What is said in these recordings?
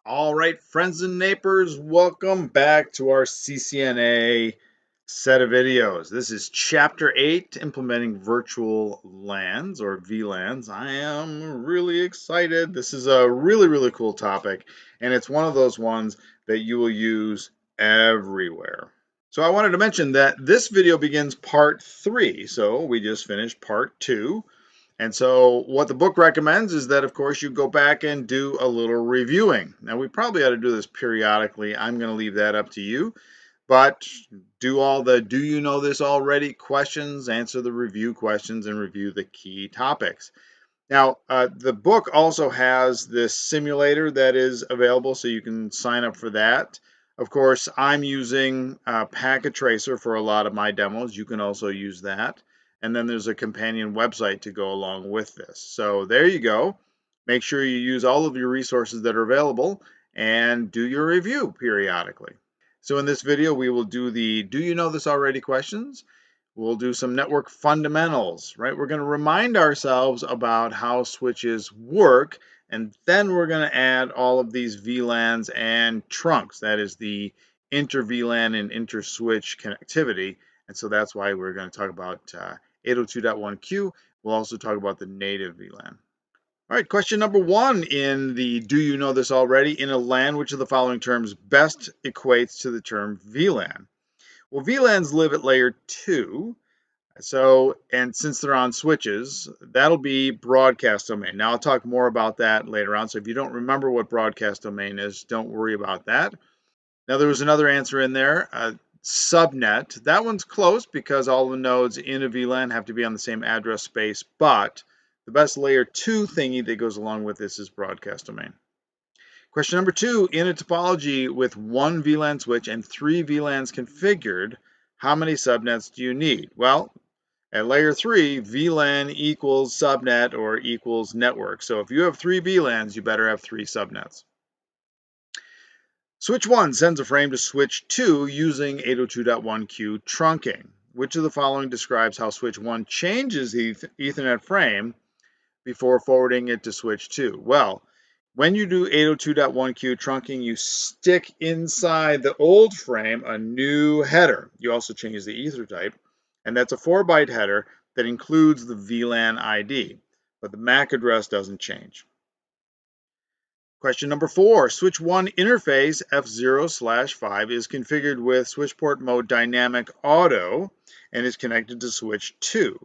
All right, friends and neighbors, welcome back to our CCNA set of videos. This is Chapter 8, Implementing Virtual LANs or VLANs. I am really excited. This is a really cool topic, and it's one of those ones that you will use everywhere. So I wanted to mention that this video begins part 3. So we just finished part 2. And so what the book recommends is that, of course, you go back and do a little reviewing. Now, we probably ought to do this periodically. I'm going to leave that up to you. But do all the do you know this already questions, answer the review questions, and review the key topics. Now, the book also has this simulator that is available, so you can sign up for that. Of course, I'm using Packet Tracer for a lot of my demos. You can also use that. And then there's a companion website to go along with this. So there you go. Make sure you use all of your resources that are available and do your review periodically. So in this video, we will do the do you know this already questions. We'll do some network fundamentals, right? We're going to remind ourselves about how switches work, and then we're going to add all of these VLANs and trunks. That is the inter-VLAN and inter-switch connectivity. And so that's why we're going to talk about 802.1q. We'll also talk about the native VLAN. All right, question number 1 in the do you know this already? In a LAN, which of the following terms best equates to the term VLAN? Well, VLANs live at layer 2. So, and since they're on switches, that'll be broadcast domain. Now, I'll talk more about that later on. So if you don't remember what broadcast domain is, don't worry about that. Now, there was another answer in there, subnet. That one's close because all the nodes in a VLAN have to be on the same address space, but the best layer 2 thingy that goes along with this is broadcast domain. Question number 2, in a topology with 1 VLAN switch and 3 VLANs configured, how many subnets do you need? Well, at layer 3, VLAN equals subnet or equals network. So if you have 3 VLANs, you better have 3 subnets. Switch 1 sends a frame to switch 2 using 802.1q trunking. Which of the following describes how switch 1 changes the Ethernet frame before forwarding it to switch 2? Well, when you do 802.1q trunking, you stick inside the old frame a new header. You also change the ether type, and that's a 4-byte header that includes the VLAN ID, but the MAC address doesn't change. Question number 4, switch 1 interface F0/5 is configured with switch port mode dynamic auto and is connected to switch 2.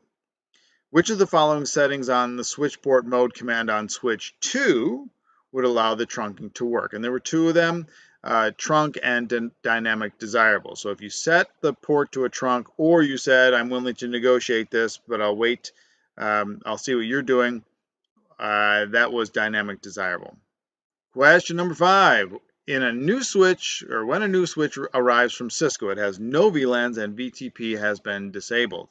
Which of the following settings on the switch port mode command on switch 2 would allow the trunking to work? And there were 2 of them, trunk and dynamic desirable. So if you set the port to a trunk, or you said, I'm willing to negotiate this, but I'll wait, I'll see what you're doing, that was dynamic desirable. Question number 5. In a new switch, or when a new switch arrives from Cisco, it has no VLANs and VTP has been disabled.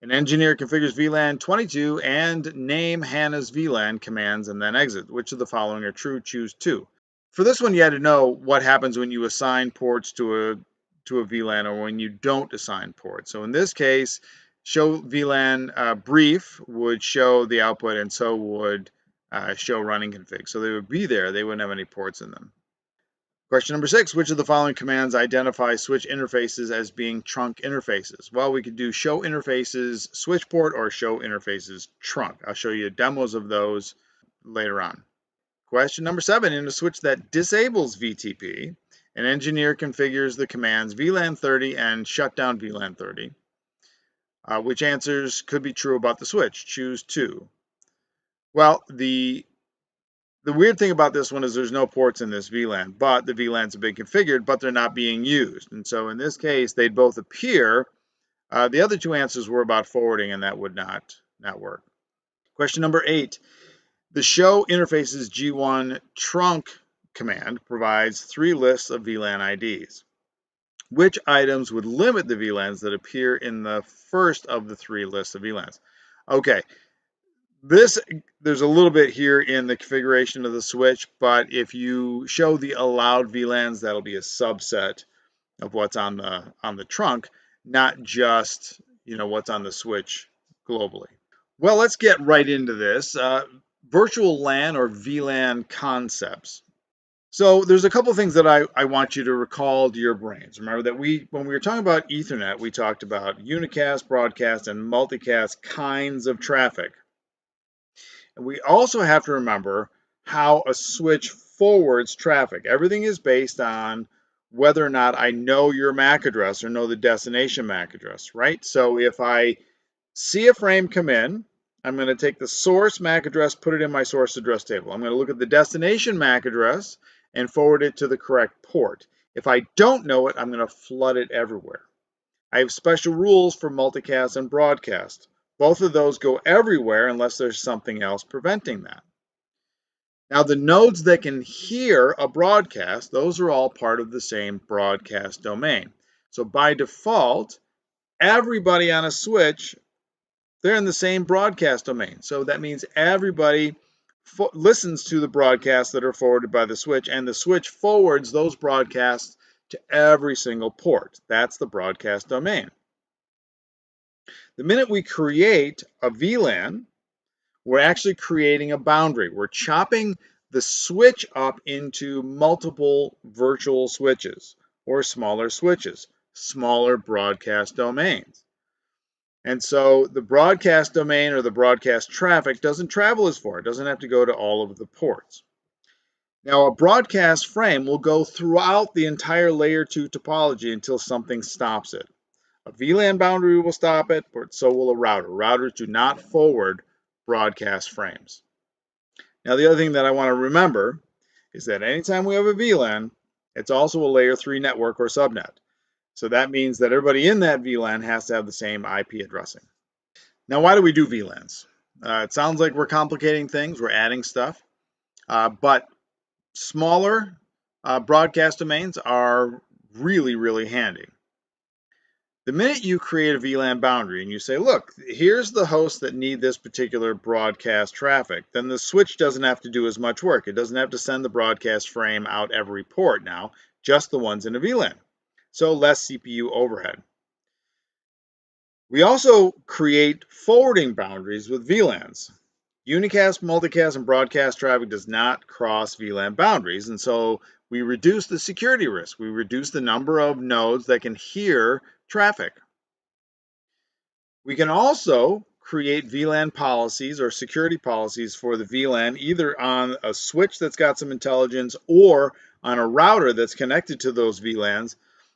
An engineer configures VLAN 22 and name Hannah's VLAN commands and then exit. Which of the following are true? Choose 2. For this one, you had to know what happens when you assign ports to a VLAN or when you don't assign ports. So in this case, show VLAN brief would show the output, and so would show running config. So they would be there. They wouldn't have any ports in them. Question number 6, which of the following commands identify switch interfaces as being trunk interfaces? Well, we could do show interfaces switch port or show interfaces trunk. I'll show you demos of those later on. Question number 7, in a switch that disables VTP, an engineer configures the commands VLAN 30 and shutdown VLAN 30. Which answers could be true about the switch? Choose 2. Well, the weird thing about this one is there's no ports in this VLAN, but the VLANs have been configured, but they're not being used. And so in this case, they'd both appear. The other 2 answers were about forwarding, and that would not work. Question number 8. The show interfaces G1 trunk command provides 3 lists of VLAN IDs. Which items would limit the VLANs that appear in the first of the 3 lists of VLANs? Okay. There's a little bit here in the configuration of the switch, but if you show the allowed VLANs, that'll be a subset of what's on the trunk, not just what's on the switch globally. Well, let's get right into this. Virtual LAN or VLAN concepts. So there's a couple things that I want you to recall to your brains. Remember that when we were talking about Ethernet, we talked about unicast, broadcast, and multicast kinds of traffic. And we also have to remember how a switch forwards traffic. Everything is based on whether or not I know your MAC address or know the destination MAC address, right? So if I see a frame come in, I'm going to take the source MAC address, put it in my source address table. I'm going to look at the destination MAC address and forward it to the correct port. If I don't know it, I'm going to flood it everywhere. I have special rules for multicast and broadcast. Both of those go everywhere unless there's something else preventing that. Now, the nodes that can hear a broadcast, those are all part of the same broadcast domain. So by default, everybody on a switch, they're in the same broadcast domain. So that means everybody listens to the broadcasts that are forwarded by the switch, and the switch forwards those broadcasts to every single port. That's the broadcast domain. The minute we create a VLAN, we're actually creating a boundary. We're chopping the switch up into multiple virtual switches or smaller switches, smaller broadcast domains. And so the broadcast domain or the broadcast traffic doesn't travel as far. It doesn't have to go to all of the ports. Now, a broadcast frame will go throughout the entire layer 2 topology until something stops it. A VLAN boundary will stop it, but so will a router. Routers do not forward broadcast frames. Now, the other thing that I want to remember is that anytime we have a VLAN, it's also a layer 3 network or subnet. So that means that everybody in that VLAN has to have the same IP addressing. Now, why do we do VLANs? It sounds like we're complicating things, we're adding stuff, but smaller broadcast domains are really, really handy. The minute you create a VLAN boundary and you say, look, here's the hosts that need this particular broadcast traffic, then the switch doesn't have to do as much work. It doesn't have to send the broadcast frame out every port now, just the ones in a VLAN. So less CPU overhead. We also create forwarding boundaries with VLANs. Unicast, multicast, and broadcast traffic does not cross VLAN boundaries, and so we reduce the security risk. We reduce the number of nodes that can hear traffic. We can also create VLAN policies or security policies for the VLAN, either on a switch that's got some intelligence or on a router that's connected to those VLANs,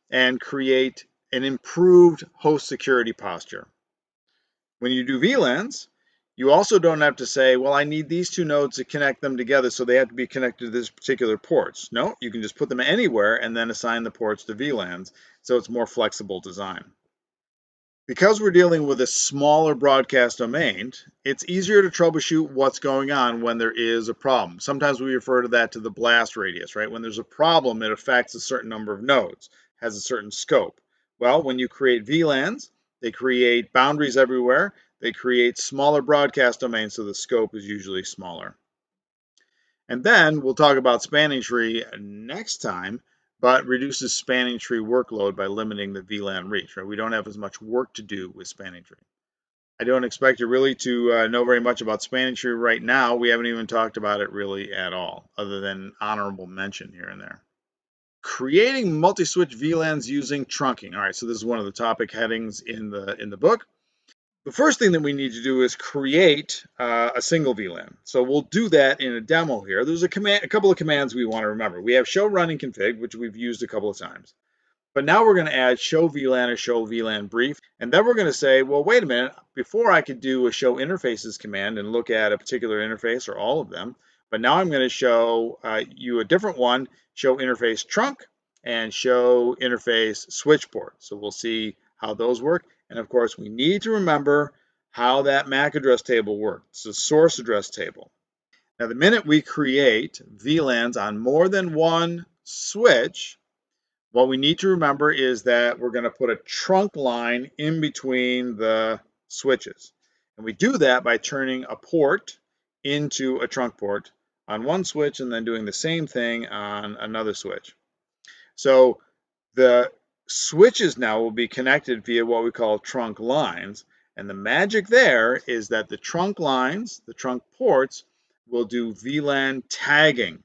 and create an improved host security posture. When you do VLANs, you also don't have to say, well, I need these two nodes to connect them together, so they have to be connected to this particular ports. No, you can just put them anywhere and then assign the ports to VLANs, so it's more flexible design. Because we're dealing with a smaller broadcast domain, it's easier to troubleshoot what's going on when there is a problem. Sometimes we refer to that to the blast radius, right? When there's a problem, it affects a certain number of nodes, has a certain scope. Well, when you create VLANs, they create boundaries everywhere. They create smaller broadcast domains, so the scope is usually smaller. And then we'll talk about spanning tree next time, but reduces spanning tree workload by limiting the VLAN reach. Right? We don't have as much work to do with spanning tree. I don't expect you really to know very much about spanning tree right now. We haven't even talked about it really at all, other than honorable mention here and there. Creating multi-switch VLANs using trunking. All right, so this is one of the topic headings in the book. The first thing that we need to do is create a single VLAN. So we'll do that in a demo here. There's a couple of commands we want to remember. We have show running config, which we've used a couple of times. But now we're going to add show VLAN or show VLAN brief. And then we're going to say, well, wait a minute, before I could do a show interfaces command and look at a particular interface or all of them, but now I'm going to show you a different one, show interface trunk and show interface switch port. So we'll see how those work. And of course, we need to remember how that MAC address table works. It's a source address table. Now, the minute we create VLANs on more than one switch, what we need to remember is that we're going to put a trunk line in between the switches. And we do that by turning a port into a trunk port on one switch and then doing the same thing on another switch. So the switches now will be connected via what we call trunk lines. And the magic there is that the trunk lines, the trunk ports, will do VLAN tagging.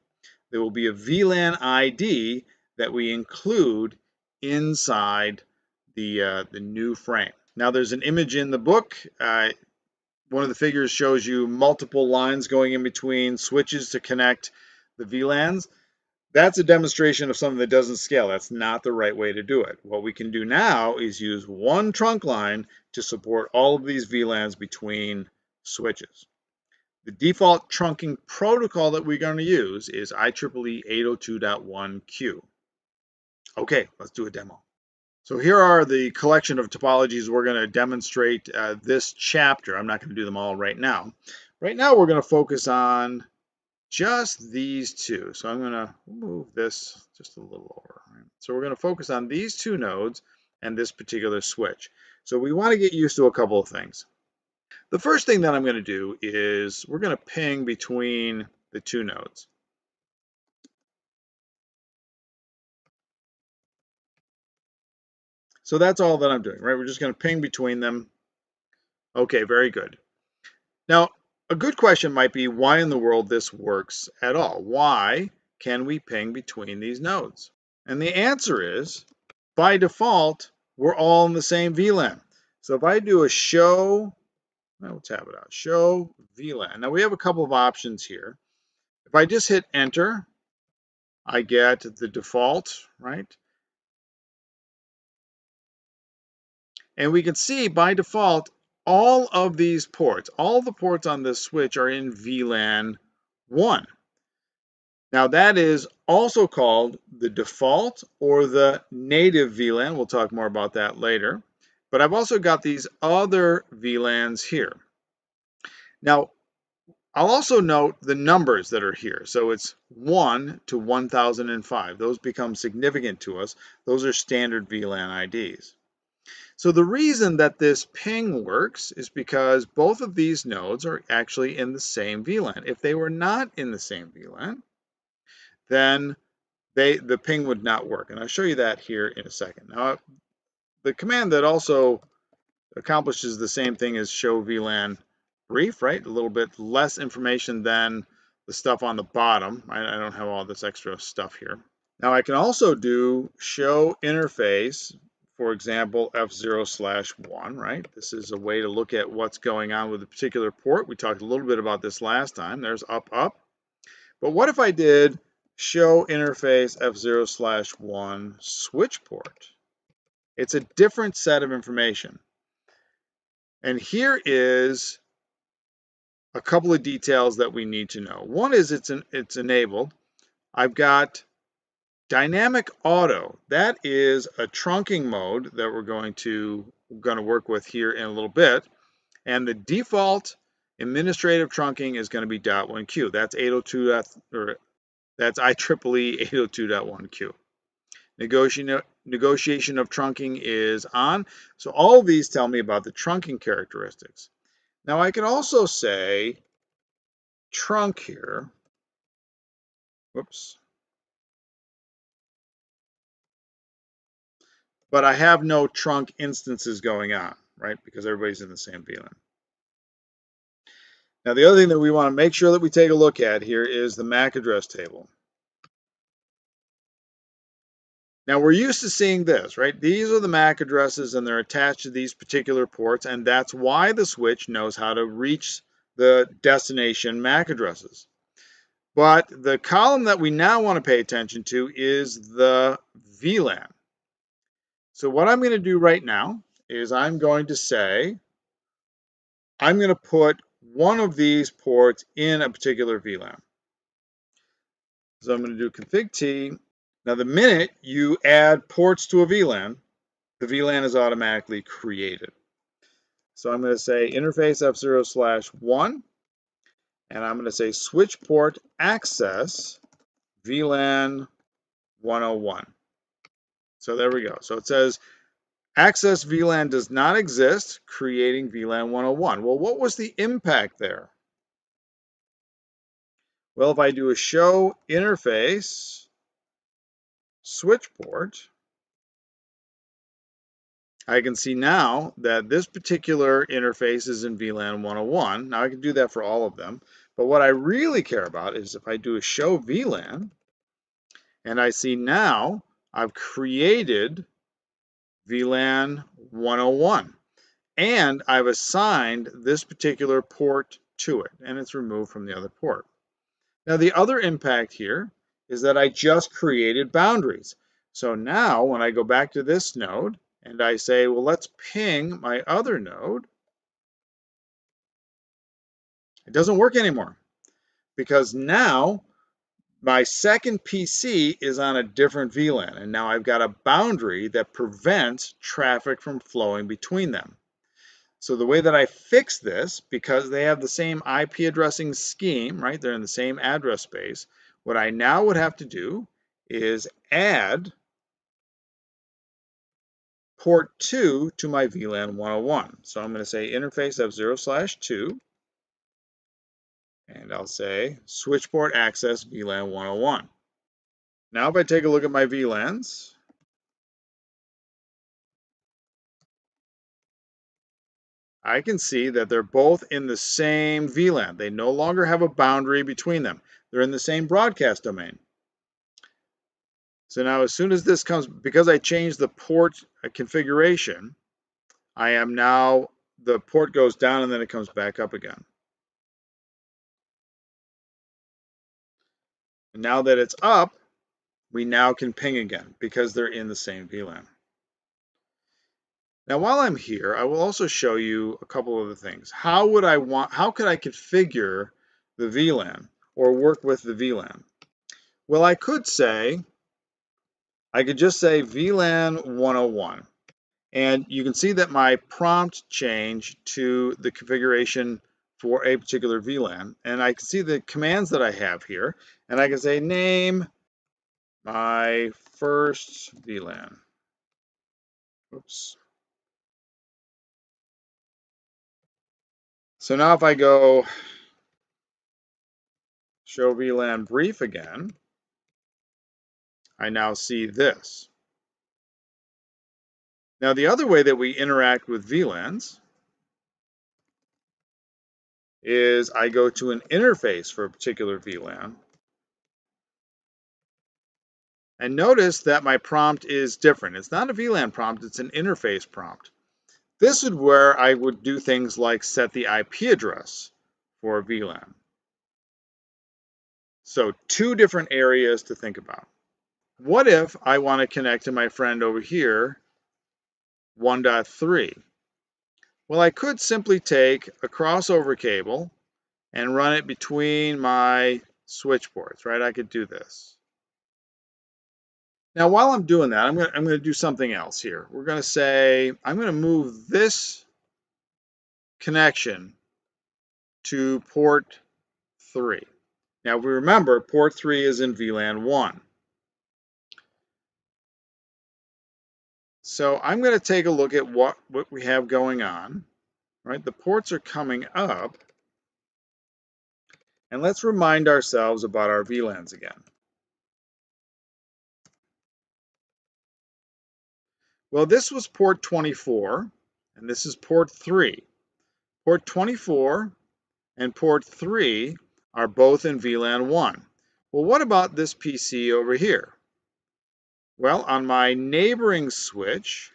there will be a VLAN ID that we include inside the new frame. Now there's an image in the book. One of the figures shows you multiple lines going in between switches to connect the VLANs. That's a demonstration of something that doesn't scale. That's not the right way to do it. What we can do now is use one trunk line to support all of these VLANs between switches. The default trunking protocol that we're going to use is IEEE 802.1q. Okay, let's do a demo. So here are the collection of topologies we're going to demonstrate this chapter. I'm not going to do them all right now. Right now we're going to focus on just these two. So I'm going to move this just a little over. Right? So we're going to focus on these two nodes and this particular switch. So we want to get used to a couple of things. The first thing that I'm going to do is we're going to ping between the two nodes. So that's all that I'm doing, right? We're just going to ping between them. Okay, very good. Now, a good question might be why in the world this works at all. Why can we ping between these nodes? And the answer is, by default, we're all in the same VLAN. So if I do a show, well, let's have it out, show VLAN. Now we have a couple of options here. If I just hit enter, I get the default, right? And we can see by default, all of these ports, all the ports on this switch are in VLAN 1. Now that is also called the default or the native VLAN. We'll talk more about that later. But I've also got these other VLANs here. Now, I'll also note the numbers that are here. So it's 1 to 1005. Those become significant to us. Those are standard VLAN IDs. So the reason that this ping works is because both of these nodes are actually in the same VLAN. If they were not in the same VLAN, then the ping would not work. And I'll show you that here in a second. Now, the command that also accomplishes the same thing as show VLAN brief, right? A little bit less information than the stuff on the bottom. I don't have all this extra stuff here. Now I can also do show interface, for example, F0/1, right? This is a way to look at what's going on with a particular port. We talked a little bit about this last time. There's up. But what if I did show interface F0/1 switch port? It's a different set of information. And here is a couple of details that we need to know. One is it's enabled. I've got dynamic auto. That is a trunking mode that we're going to work with here in a little bit. And the default administrative trunking is going to be .1q. That's 802 or that's IEEE 802.1q. Negotiation of trunking is on. So all of these tell me about the trunking characteristics. Now I can also say trunk here. Whoops. But I have no trunk instances going on, right? Because everybody's in the same VLAN. Now the other thing that we want to make sure that we take a look at here is the MAC address table. Now we're used to seeing this, right? These are the MAC addresses and they're attached to these particular ports, and that's why the switch knows how to reach the destination MAC addresses. But the column that we now want to pay attention to is the VLAN. So what I'm going to do right now is I'm going to say, I'm going to put one of these ports in a particular VLAN. So I'm going to do config T. Now the minute you add ports to a VLAN, the VLAN is automatically created. So I'm going to say interface F0/1, and I'm going to say switch port access VLAN 101. So there we go. So it says access VLAN does not exist, creating VLAN 101. Well, what was the impact there? Well, if I do a show interface switch port, I can see now that this particular interface is in VLAN 101. Now I can do that for all of them. But what I really care about is if I do a show VLAN, And I see now I've created VLAN 101. And I've assigned this particular port to it, and it's removed from the other port. Now, the other impact here is that I just created boundaries. So now when I go back to this node and I say, well, let's ping my other node, it doesn't work anymore because now my second PC is on a different VLAN, and now I've got a boundary that prevents traffic from flowing between them. So the way that I fix this, because they have the same IP addressing scheme, right? They're in the same address space. What I now would have to do is add port 2 to my VLAN 101. So I'm going to say interface F0/2, and I'll say switch port access VLAN 101. Now if I take a look at my VLANs, I can see that they're both in the same VLAN. They no longer have a boundary between them. They're in the same broadcast domain. So now as soon as this comes, because I changed the port configuration, I am now, the port goes down and then it comes back up again. And now that it's up, we now can ping again because they're in the same VLAN. Now while I'm here, I will also show you a couple other things. How could I configure the VLAN or work with the VLAN? Well, I could just say VLAN 101. And you can see that my prompt changed to the configuration for a particular VLAN. And I can see the commands that I have here. And I can say name my first VLAN. Oops. So now if I go show VLAN brief again, I now see this. Now the other way that we interact with VLANs is I go to an interface for a particular VLAN. And notice that my prompt is different. It's not a VLAN prompt, it's an interface prompt. This is where I would do things like set the IP address for a VLAN. So two different areas to think about. What if I want to connect to my friend over here, 1.3? Well, I could simply take a crossover cable and run it between my switch ports, right? I could do this. Now, while I'm doing that, I'm going to do something else here. We're going to say, I'm going to move this connection to port 3. Now, we remember port 3 is in VLAN 1. So I'm going to take a look at what we have going on. Right? The ports are coming up. And let's remind ourselves about our VLANs again. Well, this was port 24, and this is port 3. Port 24 and port 3 are both in VLAN 1. Well, what about this PC over here? Well, on my neighboring switch,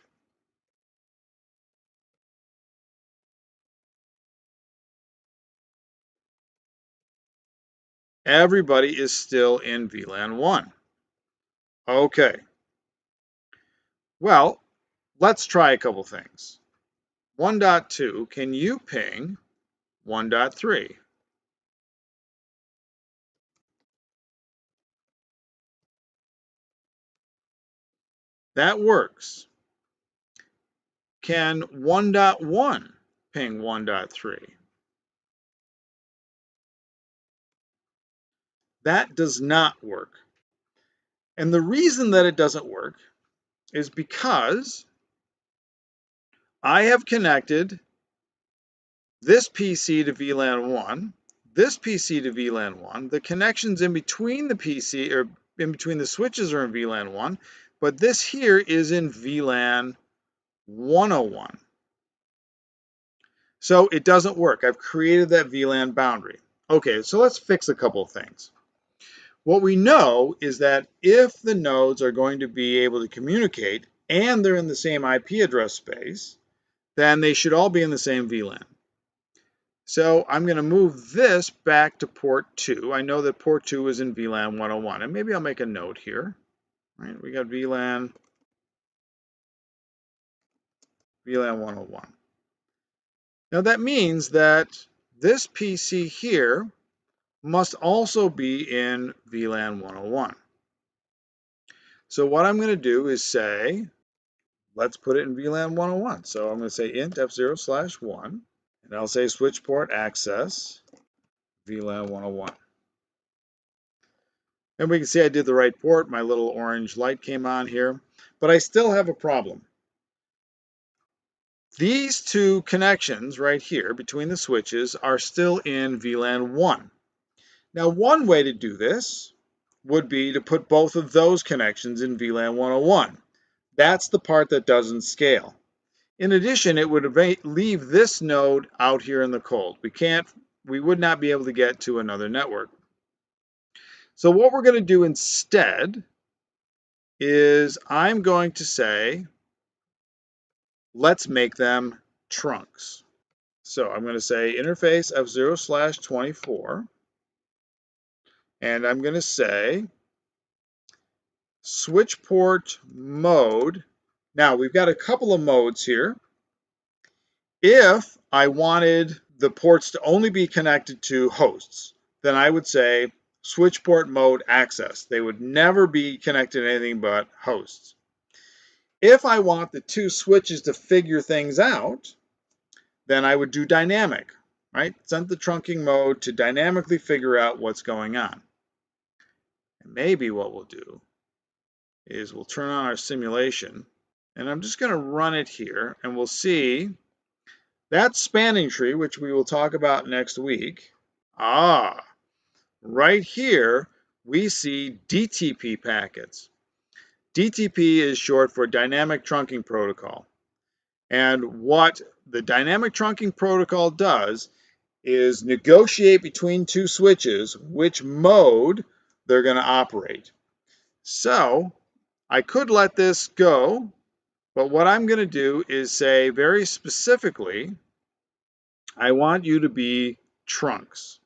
everybody is still in VLAN 1. Okay. Well, let's try a couple things. 1.2, can you ping 1.3? That works. Can 1.1 ping 1.3? That does not work. And the reason that it doesn't work is because I have connected this PC to VLAN 1, this PC to VLAN 1. The connections in between the PC or in between the switches are in VLAN 1, but this here is in VLAN 101. So it doesn't work. I've created that VLAN boundary. Okay, so let's fix a couple of things. What we know is that if the nodes are going to be able to communicate and they're in the same IP address space, then they should all be in the same VLAN. So I'm going to move this back to port 2. I know that port 2 is in VLAN 101, and maybe I'll make a note here. Right, we got VLAN 101. Now that means that this PC here must also be in VLAN 101. So what I'm going to do is say, let's put it in VLAN 101. So I'm going to say int f0/1, and I'll say switch port access VLAN 101. And we can see I did the right port. My little orange light came on here, but I still have a problem. These two connections right here between the switches are still in VLAN 1. Now, one way to do this would be to put both of those connections in VLAN 101. That's the part that doesn't scale. In addition, it would leave this node out here in the cold. We would not be able to get to another network. So what we're going to do instead is I'm going to say, let's make them trunks. So I'm going to say interface f0/24, and I'm going to say switch port mode. Now we've got a couple of modes here. If I wanted the ports to only be connected to hosts, then I would say switch port mode access. They would never be connected to anything but hosts. If I want the two switches to figure things out, then I would do dynamic, right? Set the trunking mode to dynamically figure out what's going on. And maybe what we'll do is we'll turn on our simulation, and I'm just going to run it here, and we'll see that spanning tree, which we will talk about next week. Right here, we see DTP packets. DTP is short for Dynamic Trunking Protocol. And what the Dynamic Trunking Protocol does is negotiate between two switches which mode they're going to operate. So I could let this go, but what I'm going to do is say very specifically, I want you to be trunks.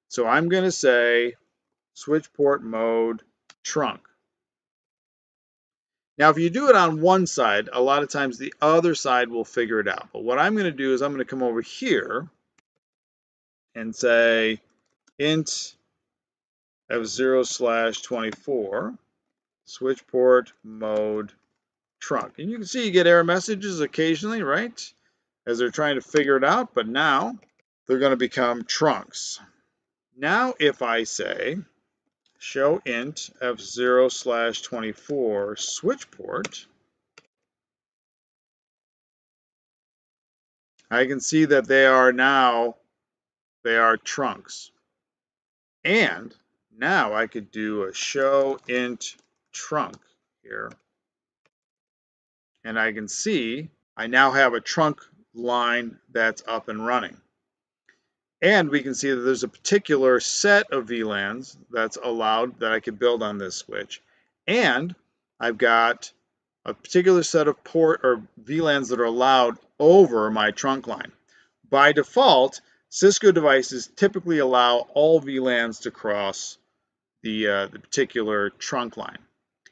So I'm going to say switch port mode trunk. Now, if you do it on one side, a lot of times the other side will figure it out. But what I'm going to do is I'm going to come over here and say int f0/24 switch port mode trunk. And you can see you get error messages occasionally, right? As they're trying to figure it out, but now they're going to become trunks. Now if I say show int f0/24 switch port, I can see that they are trunks. And now I could do a show int trunk here. And I can see I now have a trunk line that's up and running. And we can see that there's a particular set of VLANs that's allowed that I could build on this switch. And I've got a particular set of port or VLANs that are allowed over my trunk line. By default, Cisco devices typically allow all VLANs to cross the particular trunk line.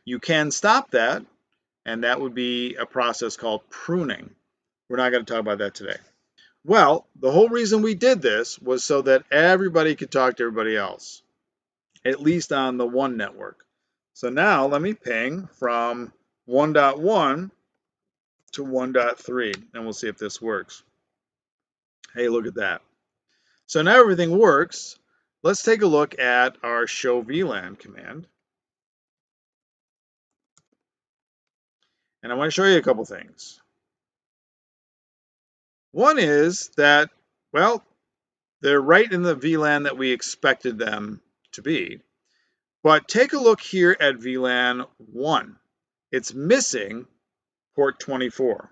You can stop that, and that would be a process called pruning. We're not going to talk about that today. Well, the whole reason we did this was so that everybody could talk to everybody else, at least on the one network. So now let me ping from 1.1 to 1.3, and we'll see if this works. Hey, look at that. So now everything works. Let's take a look at our show VLAN command. And I want to show you a couple things. One is that, well, they're right in the VLAN that we expected them to be. But take a look here at VLAN 1. It's missing port 24.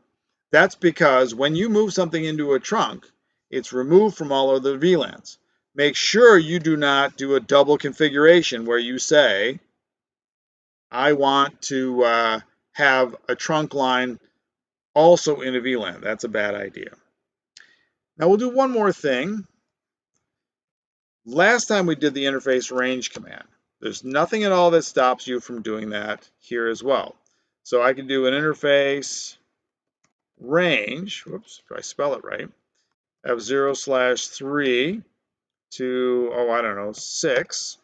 That's because when you move something into a trunk, it's removed from all of the VLANs. make sure you do not do a double configuration where you say, I want to have a trunk line also in a VLAN. That's a bad idea. Now we'll do one more thing. Last time we did the interface range command. There's nothing at all that stops you from doing that here as well. So I can do an interface range, whoops, if I spell it right, of 0/3 to, oh, I don't know, 6.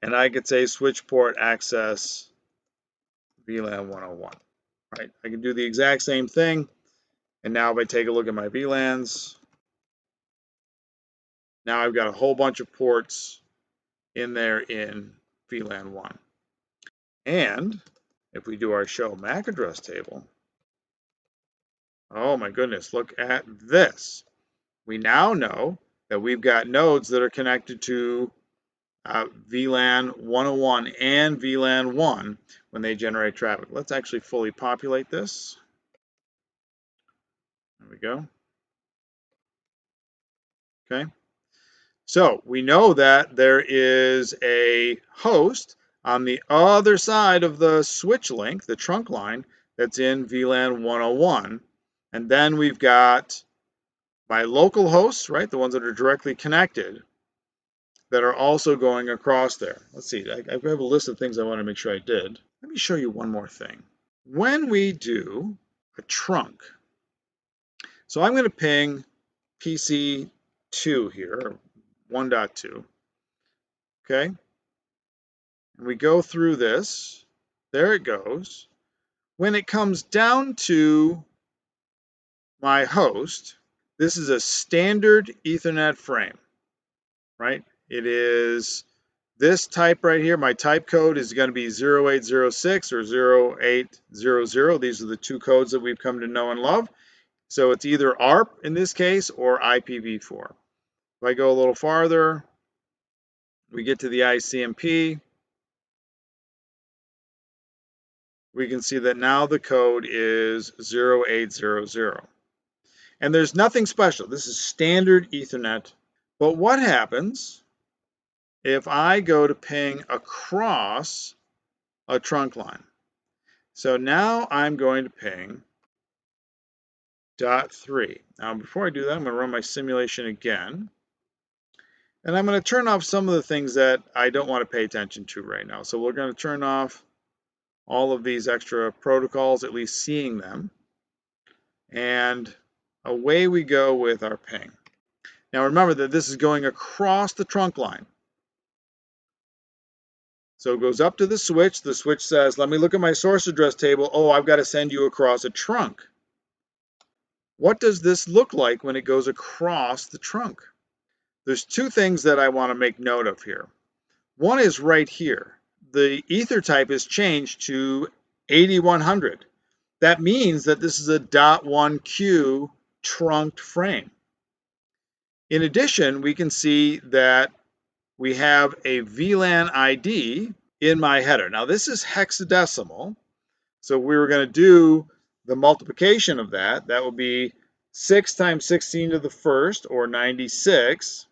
And I could say switch port access VLAN 101, right? I can do the exact same thing. And now if I take a look at my VLANs, now I've got a whole bunch of ports in there in VLAN 1. And if we do our show MAC address table, oh my goodness, look at this. We now know that we've got nodes that are connected to VLAN 101 and VLAN 1 when they generate traffic. Let's actually fully populate this. There we go. Okay. So we know that there is a host on the other side of the switch link, the trunk line, that's in VLAN 101. And then we've got my local hosts, right, the ones that are directly connected, that are also going across there. Let's see, I have a list of things I want to make sure I did. Let me show you one more thing. When we do a trunk, so I'm going to ping PC2 here, 1.2, okay? And we go through this. There it goes. When it comes down to my host, this is a standard Ethernet frame, right? It is this type right here. My type code is going to be 0806 or 0800. These are the two codes that we've come to know and love. So it's either ARP in this case or IPv4. If I go a little farther, we get to the ICMP. We can see that now the code is 0800. And there's nothing special. This is standard Ethernet. But what happens if I go to ping across a trunk line? So now I'm going to ping .3. Now before I do that, I'm going to run my simulation again. And I'm going to turn off some of the things that I don't want to pay attention to right now. So we're going to turn off all of these extra protocols, at least seeing them. And away we go with our ping. Now remember that this is going across the trunk line. So it goes up to the switch. The switch says, let me look at my source address table. Oh, I've got to send you across a trunk. What does this look like when it goes across the trunk? There's two things that I want to make note of here. One is right here. The ether type is changed to 8100. That means that this is a .1Q trunked frame. In addition, we can see that we have a VLAN ID in my header. Now this is hexadecimal, so we were going to do the multiplication of that. That would be 6 times 16 to the first, or 96,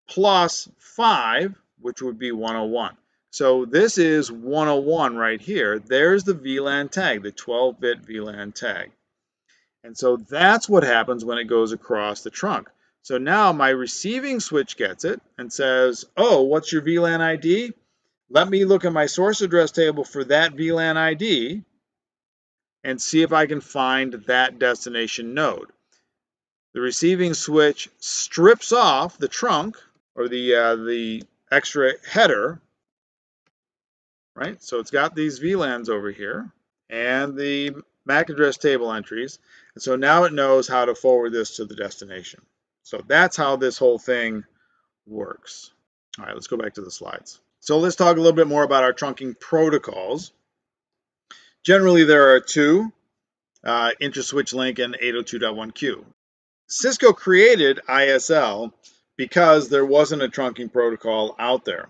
plus 5, which would be 101. So this is 101 right here. There's the VLAN tag, the 12-bit VLAN tag. And so that's what happens when it goes across the trunk. So now my receiving switch gets it and says, oh, what's your VLAN ID? Let me look at my source address table for that VLAN ID and see if I can find that destination node. The receiving switch strips off the trunk, or the extra header, right? So it's got these VLANs over here and the MAC address table entries. And so now it knows how to forward this to the destination. So that's how this whole thing works. All right, let's go back to the slides. So let's talk a little bit more about our trunking protocols. Generally, there are two, inter-switch link and 802.1q. Cisco created ISL because there wasn't a trunking protocol out there.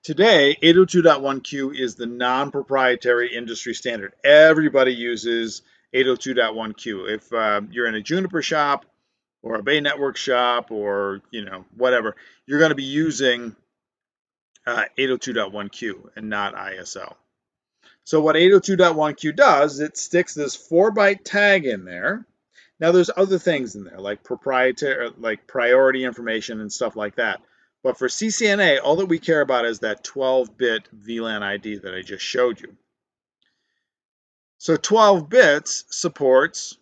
Today, 802.1q is the non-proprietary industry standard. Everybody uses 802.1q. If you're in a Juniper shop, or a Bay Network shop, or whatever, you're going to be using 802.1q and not ISL. So what 802.1q does is it sticks this 4-byte tag in there. Now there's other things in there like proprietary, like priority information and stuff like that. But for CCNA, all that we care about is that 12-bit VLAN ID that I just showed you. So 12 bits supports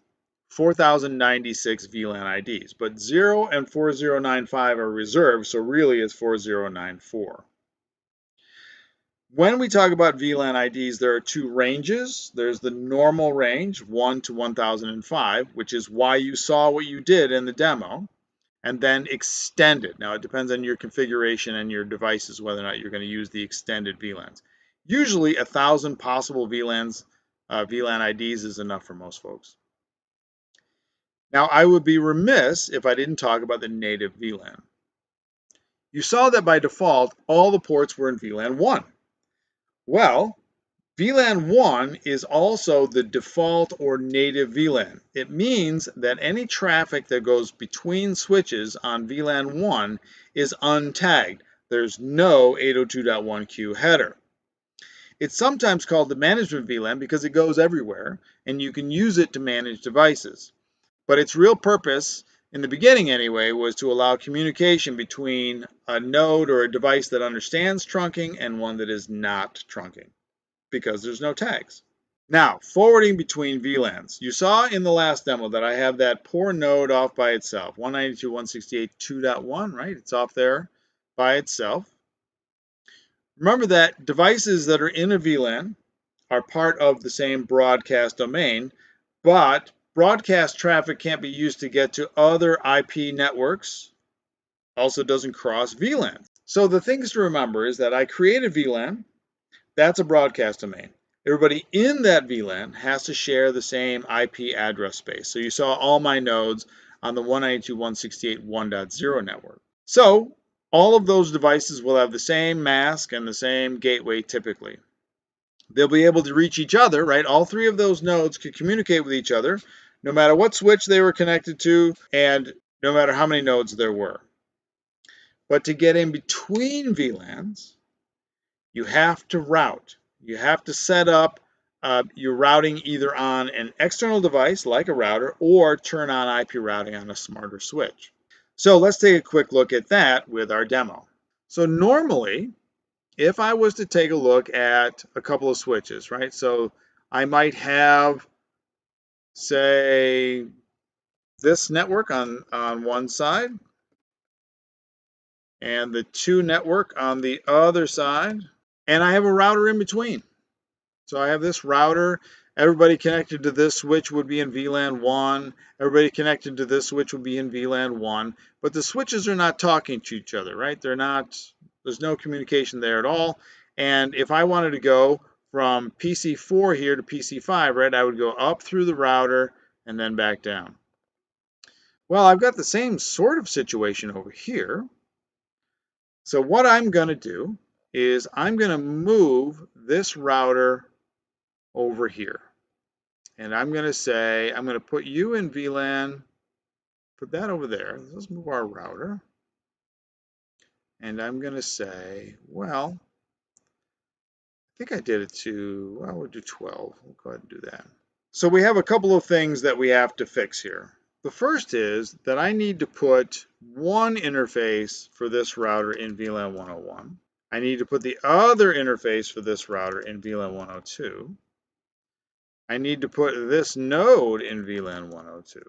4096 VLAN IDs, but 0 and 4095 are reserved, so really it's 4094. When we talk about VLAN IDs, there are two ranges. There's the normal range, 1 to 1005, which is why you saw what you did in the demo, and then extended. Now, it depends on your configuration and your devices whether or not you're going to use the extended VLANs. Usually, 1,000 possible VLAN IDs is enough for most folks. Now, I would be remiss if I didn't talk about the native VLAN. You saw that by default, all the ports were in VLAN 1. Well, VLAN 1 is also the default or native VLAN. It means that any traffic that goes between switches on VLAN 1 is untagged. There's no 802.1q header. It's sometimes called the management VLAN because it goes everywhere and you can use it to manage devices. But its real purpose, in the beginning anyway, was to allow communication between a node or a device that understands trunking and one that is not trunking, because there's no tags. Now, forwarding between VLANs. You saw in the last demo that I have that poor node off by itself, 192.168.2.1, right? It's off there by itself. Remember that devices that are in a VLAN are part of the same broadcast domain, but broadcast traffic can't be used to get to other IP networks. Also doesn't cross VLANs. So the things to remember is that I create a VLAN. That's a broadcast domain. Everybody in that VLAN has to share the same IP address space. So you saw all my nodes on the 192.168.1.0 network. So all of those devices will have the same mask and the same gateway typically. They'll be able to reach each other, right? All three of those nodes could communicate with each other, no matter what switch they were connected to, and no matter how many nodes there were. But to get in between VLANs, you have to route. You have to set up your routing either on an external device like a router or turn on IP routing on a smarter switch. So let's take a quick look at that with our demo. So normally, if I was to take a look at a couple of switches, right? So I might have, say, this network on one side and the 2 network on the other side, and I have a router in between. So I have this router. Everybody connected to this switch would be in VLAN 1. Everybody connected to this switch would be in VLAN 1. But the switches are not talking to each other, right? There's no communication there at all. And if I wanted to go from PC4 here to PC5, right, I would go up through the router and then back down. Well, I've got the same sort of situation over here. So what I'm going to do is I'm going to move this router over here. And I'm going to say, I'm going to put you in VLAN, put that over there. Let's move our router. And I'm going to say, well, I think I did it to, well, we'll do 12. We'll go ahead and do that. So we have a couple of things that we have to fix here. The first is that I need to put one interface for this router in VLAN 101. I need to put the other interface for this router in VLAN 102. I need to put this node in VLAN 102.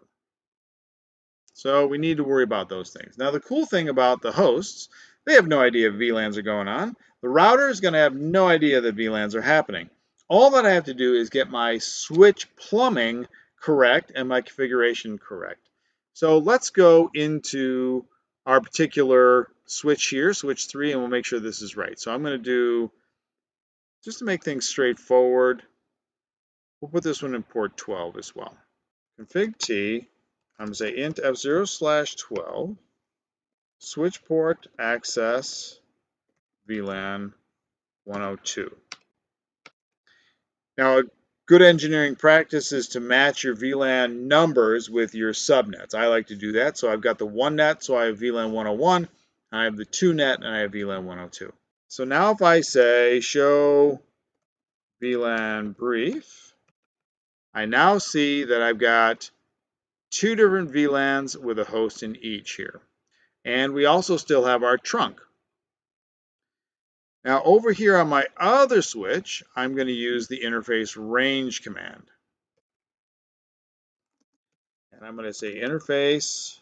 So we need to worry about those things. Now the cool thing about the hosts, they have no idea if VLANs are going on. The router is going to have no idea that VLANs are happening. All that I have to do is get my switch plumbing correct and my configuration correct. So let's go into our particular switch here, switch 3, and we'll make sure this is right. So I'm going to do, just to make things straightforward, we'll put this one in port 12 as well. Config T, I'm going to say int f0/12, switch port access VLAN 102. Now, a good engineering practice is to match your VLAN numbers with your subnets. I like to do that. So I've got the 1 net, so I have VLAN 101. I have the 2 net, and I have VLAN 102. So now if I say show VLAN brief, I now see that I've got 2 different VLANs with a host in each here. And we also still have our trunk. Now over here on my other switch, I'm going to use the interface range command. And I'm going to say interface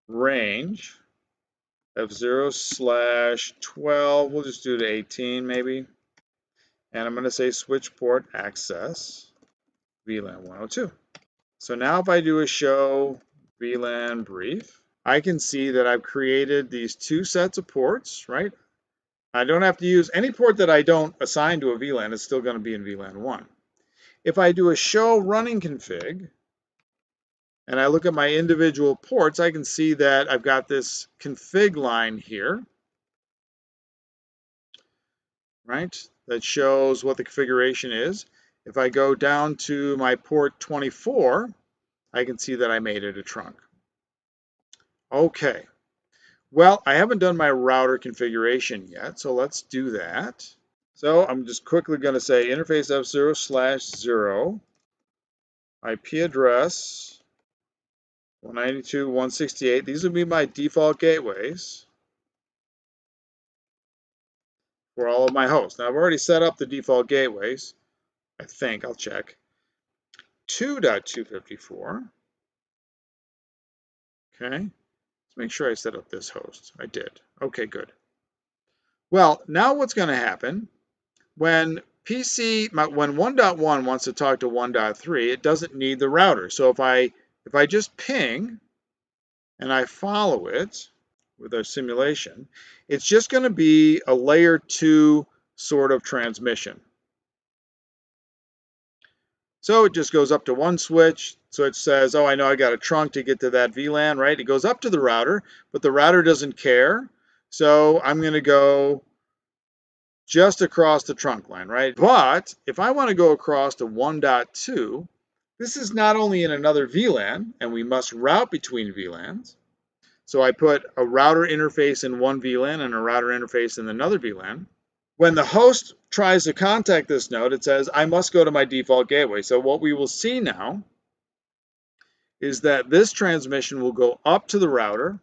range F0/12. We'll just do to 18 maybe. And I'm going to say switch port access VLAN 102. So now if I do a show VLAN brief, I can see that I've created these 2 sets of ports, right? I don't have to use any port that I don't assign to a VLAN. It's still going to be in VLAN 1. If I do a show running config, and I look at my individual ports, I can see that I've got this config line here, right, that shows what the configuration is. If I go down to my port 24, I can see that I made it a trunk. Okay. Well, I haven't done my router configuration yet, so let's do that. So I'm just quickly going to say interface F0/0, IP address 192.168. These would be my default gateways for all of my hosts. Now I've already set up the default gateways. I think, I'll check. 2.254. Okay. Let's make sure I set up this host. I did. Okay, good. Well, now what's going to happen when when 1.1 wants to talk to 1.3, it doesn't need the router. So if I just ping and I follow it with our simulation, it's just going to be a layer 2 sort of transmission. So it just goes up to one switch. So it says, oh, I know I got a trunk to get to that VLAN, right? It goes up to the router, but the router doesn't care. So I'm going to go just across the trunk line, right? But if I want to go across to 1.2, this is not only in another VLAN, and we must route between VLANs. So I put a router interface in one VLAN and a router interface in another VLAN. When the host tries to contact this node, it says, I must go to my default gateway. So what we will see now is that this transmission will go up to the router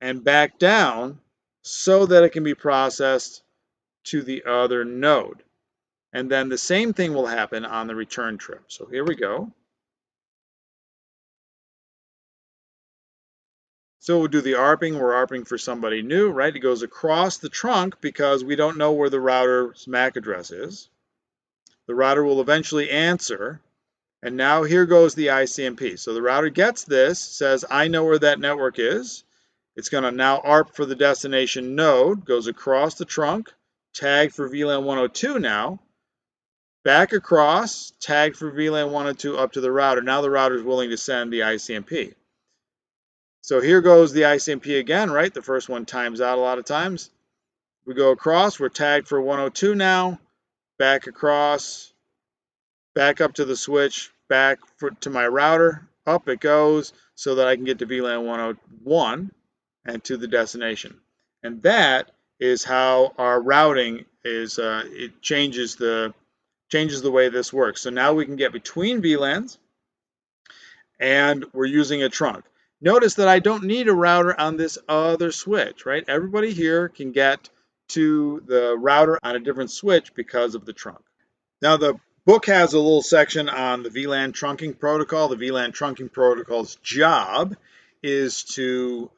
and back down so that it can be processed to the other node. And then the same thing will happen on the return trip. So here we go. So we'll do the ARPing. We're ARPing for somebody new, right? It goes across the trunk because we don't know where the router's MAC address is. The router will eventually answer. And now here goes the ICMP. So the router gets this, says, I know where that network is. It's going to now ARP for the destination node, goes across the trunk, tag for VLAN 102 now, back across, tag for VLAN 102 up to the router. Now the router is willing to send the ICMP. So here goes the ICMP again, right? The first one times out a lot of times. We go across, we're tagged for 102 now, back across, back up to the switch, back to my router, up it goes so that I can get to VLAN 101 and to the destination. And that is how our routing is, it changes the way this works. So now we can get between VLANs and we're using a trunk. Notice that I don't need a router on this other switch, right? Everybody here can get to the router on a different switch because of the trunk. Now the book has a little section on the VLAN trunking protocol. The VLAN trunking protocol's job is to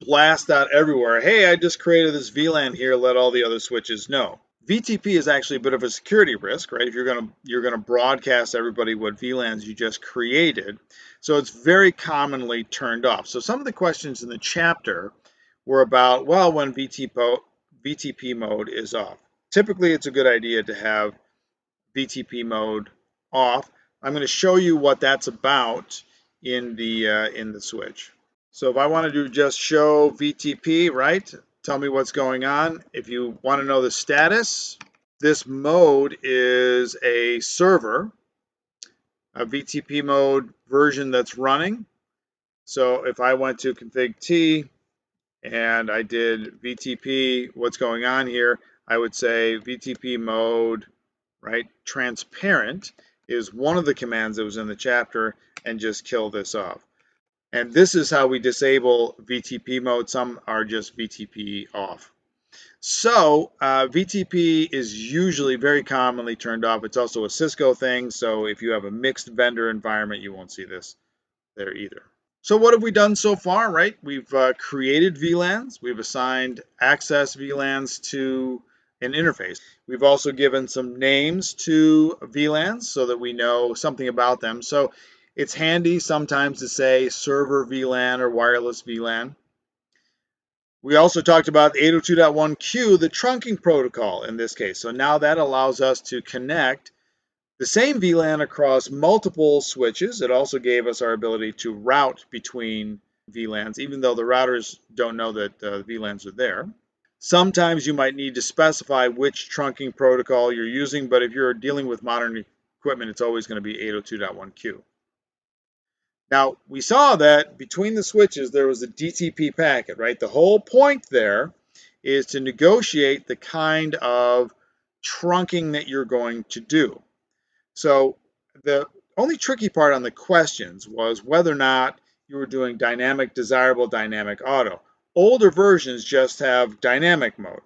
blast out everywhere. Hey, I just created this VLAN here. Let all the other switches know. VTP is actually a bit of a security risk, right? If you're gonna broadcast everybody what VLANs you just created, so it's very commonly turned off. So some of the questions in the chapter were about, well, when VTP mode is off. Typically, it's a good idea to have VTP mode off. I'm going to show you what that's about in the switch. So if I want to do just show VTP, right? Tell me what's going on. If you want to know the status, This mode is a server, a VTP mode version that's running. So if I went to config T and I did VTP, what's going on here, I would say VTP mode, right, transparent is one of the commands that was in the chapter, and just kill this off. And this is how we disable VTP mode. Some are just VTP off. So VTP is usually very commonly turned off. It's also a Cisco thing, so if you have a mixed vendor environment, you won't see this there either. So what have we done so far, right? We've created VLANs. We've assigned access VLANs to an interface. We've also given some names to VLANs so that we know something about them. So it's handy sometimes to say server VLAN or wireless VLAN. We also talked about 802.1q, the trunking protocol in this case. So now that allows us to connect the same VLAN across multiple switches. It also gave us our ability to route between VLANs, even though the routers don't know that the VLANs are there. Sometimes you might need to specify which trunking protocol you're using, but if you're dealing with modern equipment, it's always going to be 802.1q. Now, we saw that between the switches, there was a DTP packet, right? The whole point there is to negotiate the kind of trunking that you're going to do. So the only tricky part on the questions was whether or not you were doing dynamic desirable, dynamic auto. Older versions just have dynamic mode.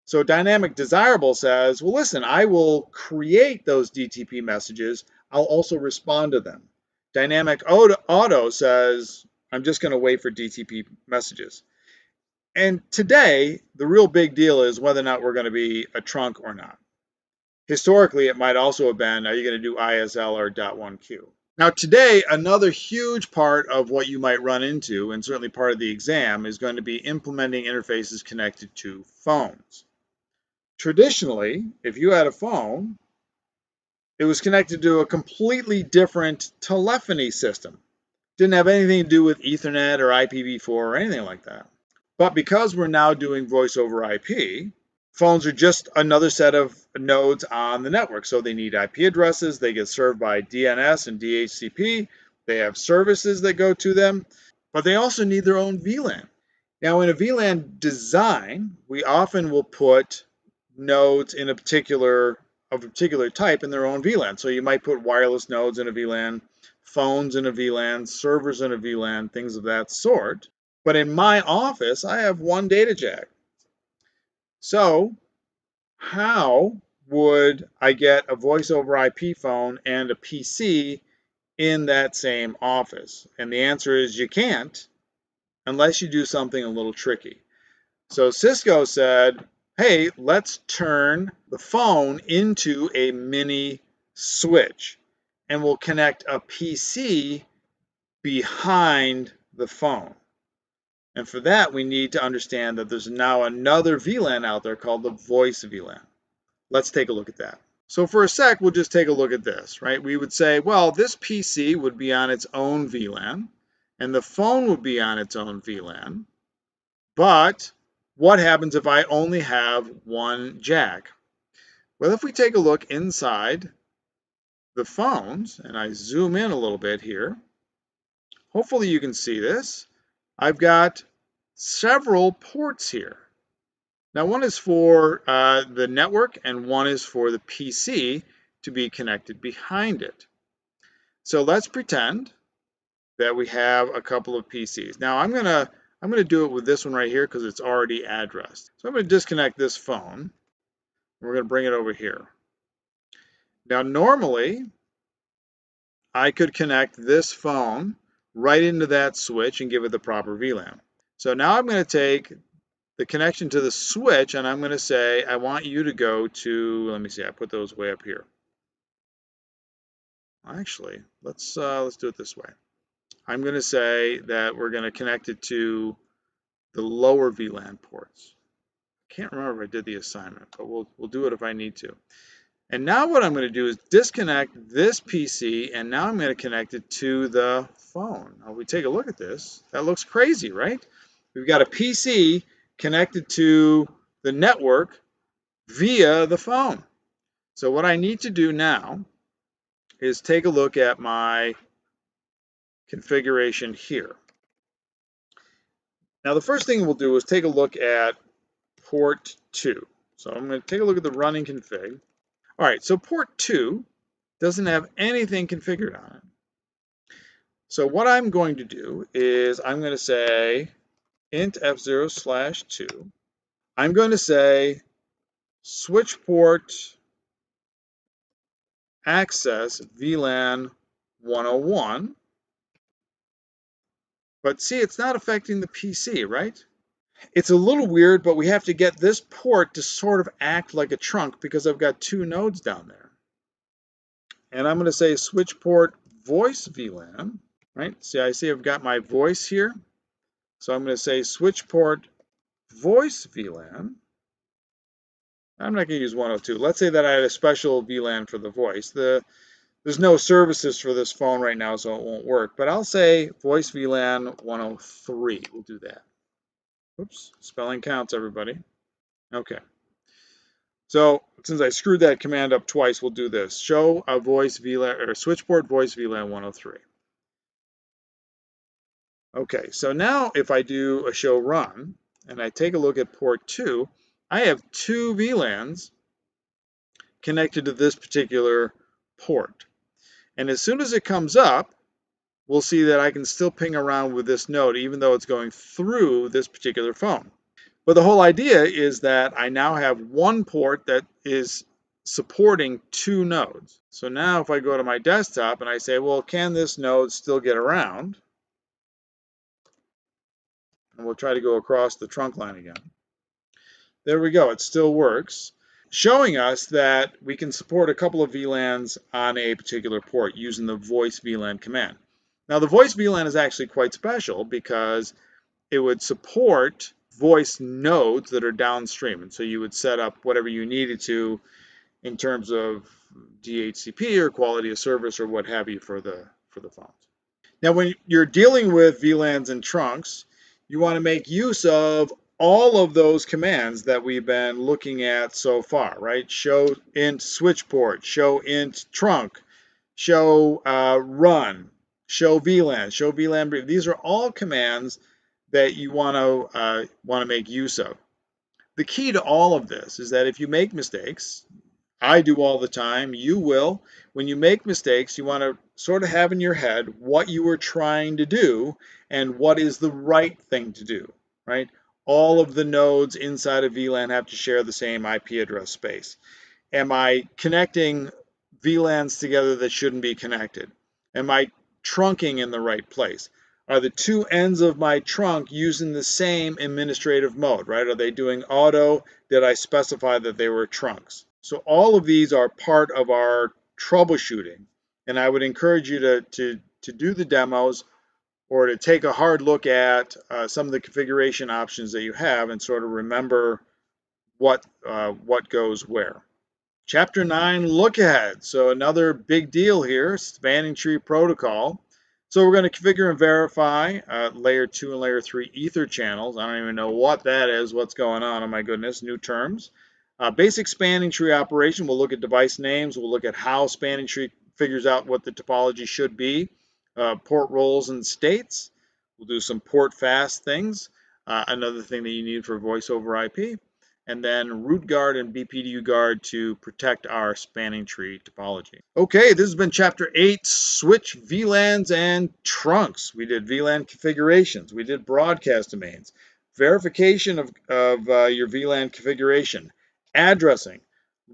So dynamic desirable says, well, listen, I will create those DTP messages. I'll also respond to them. Dynamic auto says, I'm just going to wait for DTP messages. And today, the real big deal is whether or not we're going to be a trunk or not. Historically, it might also have been, are you going to do ISL or .1q? Now today, another huge part of what you might run into, and certainly part of the exam, is going to be implementing interfaces connected to phones. Traditionally, if you had a phone, it was connected to a completely different telephony system. Didn't have anything to do with Ethernet or IPv4 or anything like that. But because we're now doing voice over IP, phones are just another set of nodes on the network. So they need IP addresses. They get served by DNS and DHCP. They have services that go to them, but they also need their own VLAN. Now, in a VLAN design, we often will put nodes in a particular type in their own VLAN. So you might put wireless nodes in a VLAN, phones in a VLAN, servers in a VLAN, things of that sort. But in my office, I have one data jack. So how would I get a voice over IP phone and a PC in that same office? And the answer is you can't unless you do something a little tricky. So Cisco said, hey, let's turn the phone into a mini switch, and we'll connect a PC behind the phone. And for that, we need to understand that there's now another VLAN out there called the voice VLAN. Let's take a look at that. So for a sec, we'll just take a look at this, right? We would say, well, this PC would be on its own VLAN, and the phone would be on its own VLAN. But what happens if I only have one jack? Well, if we take a look inside the phones, and I zoom in a little bit here, hopefully you can see this. I've got several ports here. Now, one is for the network, and one is for the PC to be connected behind it. So let's pretend that we have a couple of PCs. Now, I'm gonna do it with this one right here because it's already addressed. So I'm going to disconnect this phone. We're going to bring it over here. Now, normally, I could connect this phone right into that switch and give it the proper VLAN. So now I'm going to take the connection to the switch, and I'm going to say, I want you to go to, let me see, I put those way up here. Actually, let's do it this way. I'm going to say that we're going to connect it to the lower VLAN ports. I can't remember if I did the assignment, but we'll do it if I need to. And now what I'm going to do is disconnect this PC, and now I'm going to connect it to the phone. Now we take a look at this. That looks crazy, right? We've got a PC connected to the network via the phone. So what I need to do now is take a look at my configuration here. Now the first thing we'll do is take a look at port 2. So I'm going to take a look at the running config. All right, so port 2 doesn't have anything configured on it. So what I'm going to do is I'm going to say int f0/2. I'm going to say switch port access VLAN 101. But see, it's not affecting the PC, right? It's a little weird, but we have to get this port to sort of act like a trunk because I've got 2 nodes down there. And I'm going to say switch port voice VLAN, right? See, I see I've got my voice here. So I'm going to say switch port voice VLAN. I'm not going to use 102. Let's say that I had a special VLAN for the voice. There's no services for this phone right now, so it won't work. But I'll say voice VLAN 103. We'll do that. Oops, spelling counts, everybody. Okay. So since I screwed that command up twice, we'll do this. Show a voice VLAN or switch port voice VLAN 103. Okay, so now if I do a show run and I take a look at port 2, I have 2 VLANs connected to this particular port. And as soon as it comes up, we'll see that I can still ping around with this node even though it's going through this particular phone. But the whole idea is that I now have one port that is supporting 2 nodes. So now if I go to my desktop and I say, well, can this node still get around? And we'll try to go across the trunk line again. There we go, it still works, showing us that we can support a couple of VLANs on a particular port using the voice VLAN command. Now the voice VLAN is actually quite special because it would support voice nodes that are downstream. And so you would set up whatever you needed to in terms of DHCP or quality of service or what have you for the phones. Now, when you're dealing with VLANs and trunks, you want to make use of all of those commands that we've been looking at so far, right? Show int switch port, show int trunk, show run, show VLAN brief. These are all commands that you want to make use of. The key to all of this is that if you make mistakes, I do all the time, you will. When you make mistakes, you want to sort of have in your head what you were trying to do and what is the right thing to do, right? All of the nodes inside of VLAN have to share the same IP address space. Am I connecting VLANs together that shouldn't be connected? Am I trunking in the right place? Are the 2 ends of my trunk using the same administrative mode, right? Are they doing auto? Did I specify that they were trunks? So all of these are part of our troubleshooting. And I would encourage you to do the demos or to take a hard look at some of the configuration options that you have and sort of remember what goes where. Chapter 9, look ahead. So another big deal here, spanning tree protocol. So we're going to configure and verify layer 2 and layer 3 ether channels. I don't even know what that is, what's going on, oh my goodness, new terms. Basic spanning tree operation, we'll look at device names, we'll look at how spanning tree figures out what the topology should be, port roles and states. We'll do some port fast things, another thing that you need for voice over IP. And then root guard and BPDU guard to protect our spanning tree topology. Okay, this has been Chapter 8, Switch, VLANs, and Trunks. We did VLAN configurations. We did broadcast domains. Verification of your VLAN configuration. Addressing.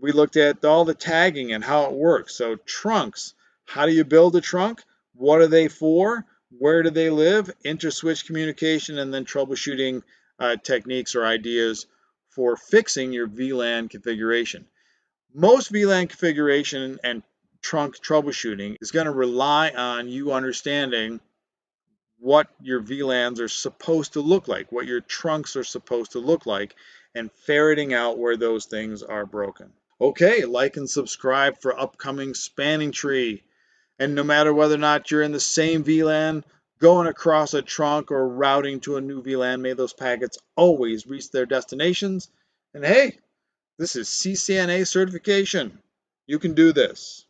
We looked at all the tagging and how it works. So trunks. How do you build a trunk? What are they for? Where do they live? Inter-switch communication, and then troubleshooting techniques or ideas for fixing your VLAN configuration. Most VLAN configuration and trunk troubleshooting is going to rely on you understanding what your VLANs are supposed to look like, what your trunks are supposed to look like, and ferreting out where those things are broken. Okay, like and subscribe for upcoming spanning tree. And no matter whether or not you're in the same VLAN, going across a trunk, or routing to a new VLAN, may those packets always reach their destinations. And hey, This is CCNA certification. You can do this.